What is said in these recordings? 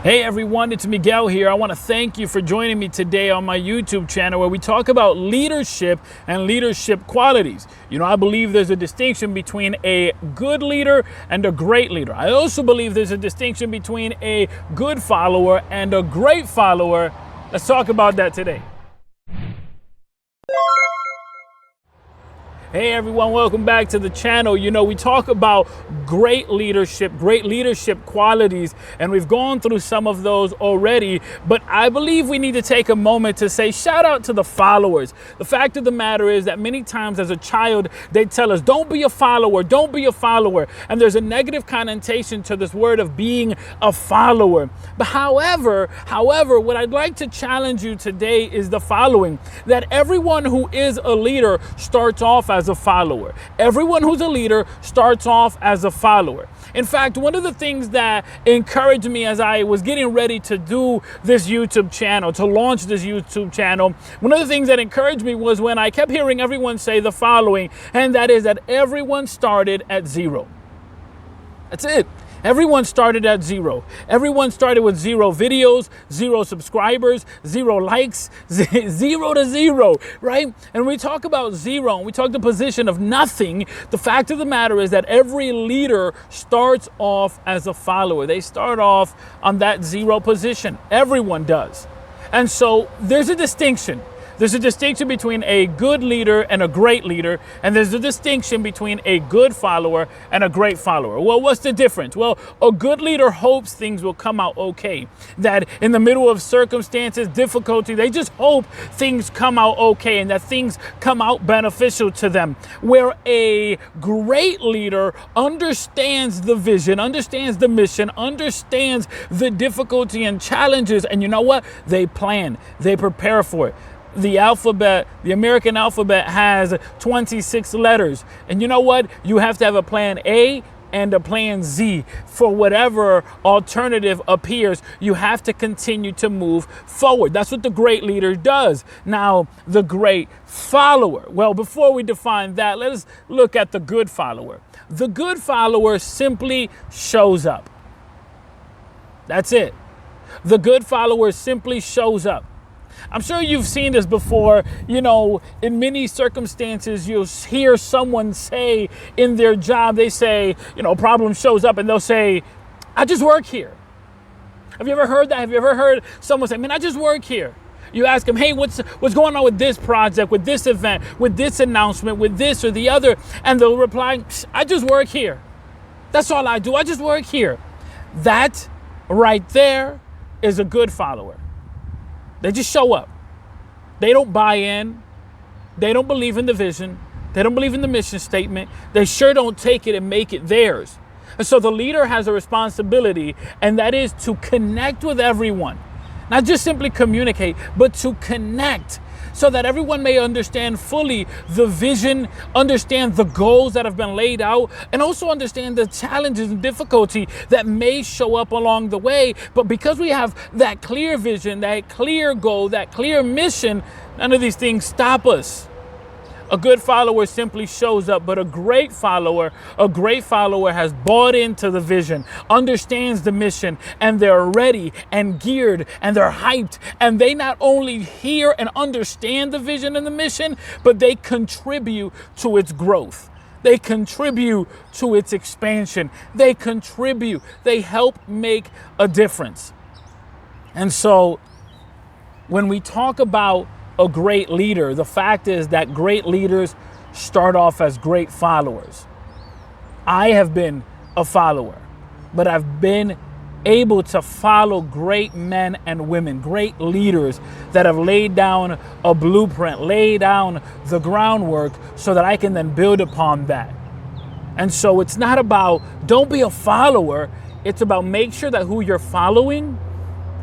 Hey everyone, it's Miguel here. I want to thank you for joining me today on my YouTube channel where we talk about leadership and leadership qualities. You know, I believe there's a distinction between a good leader and a great leader. I also believe there's a distinction between a good follower and a great follower. Let's talk about that today. Hey everyone, welcome back to the channel. You know, we talk about great leadership qualities, and we've gone through some of those already, but I believe we need to take a moment to say shout out to the followers. The fact of the matter is that many times as a child, they tell us, don't be a follower, don't be a follower. And there's a negative connotation to this word of being a follower. But however, what I'd like to challenge you today is the following, that everyone who is a leader starts off as a follower. Everyone who's a leader starts off as a follower. In fact, one of the things that encouraged me as I was getting ready to do this YouTube channel, to launch this YouTube channel, one of the things that encouraged me was when I kept hearing everyone say the following, and that is that everyone started at zero. That's it. Everyone started at zero. Everyone started with 0 videos, 0 subscribers, 0 likes, 0 to 0, right? And we talk about zero, and we talk the position of nothing. The fact of the matter is that every leader starts off as a follower. They start off on that 0 position. Everyone does. And so there's a distinction. There's a distinction between a good leader and a great leader, and there's a distinction between a good follower and a great follower. Well, what's the difference? Well, a good leader hopes things will come out okay, that in the middle of circumstances, difficulty, they just hope things come out okay and that things come out beneficial to them. Where a great leader understands the vision, understands the mission, understands the difficulty and challenges, and you know what? They plan, they prepare for it. The alphabet, the American alphabet has 26 letters. And you know what? You have to have a plan A and a plan Z for whatever alternative appears. You have to continue to move forward. That's what the great leader does. Now, the great follower. Well, before we define that, let us look at the good follower. The good follower simply shows up. That's it. The good follower simply shows up. I'm sure you've seen this before. You know, in many circumstances, you'll hear someone say in their job, they say, you know, a problem shows up and they'll say, I just work here. Have you ever heard that? Have you ever heard someone say, man, I just work here? You ask them, hey, what's going on with this project, with this event, with this announcement, with this or the other? And they'll reply, I just work here. That's all I do. I just work here. That right there is a good follower. They just show up. They don't buy in. They don't believe in the vision. They don't believe in the mission statement. They sure don't take it and make it theirs. And so the leader has a responsibility, and that is to connect with everyone. Not just simply communicate, but to connect so that everyone may understand fully the vision, understand the goals that have been laid out, and also understand the challenges and difficulty that may show up along the way. But because we have that clear vision, that clear goal, that clear mission, none of these things stop us. A good follower simply shows up, but a great follower has bought into the vision, understands the mission, and they're ready and geared and they're hyped. And they not only hear and understand the vision and the mission, but they contribute to its growth. They contribute to its expansion. They help make a difference. And so when we talk about a great leader, the fact is that great leaders start off as great followers. I have been a follower, but I've been able to follow great men and women, great leaders that have laid down a blueprint, laid down the groundwork so that I can then build upon that. And so it's not about don't be a follower. It's about make sure that who you're following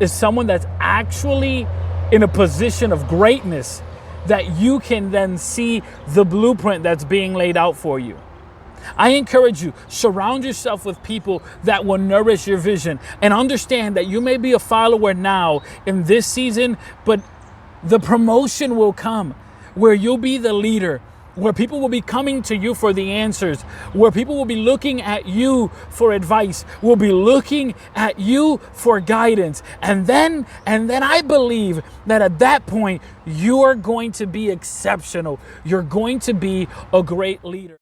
is someone that's actually in a position of greatness, that you can then see the blueprint that's being laid out for you. I encourage you, surround yourself with people that will nourish your vision, and understand that you may be a follower now in this season, but the promotion will come where you'll be the leader where people will be coming to you for the answers, where people will be looking at you for advice, will be looking at you for guidance. And then I believe that at that point, you are going to be exceptional. You're going to be a great leader.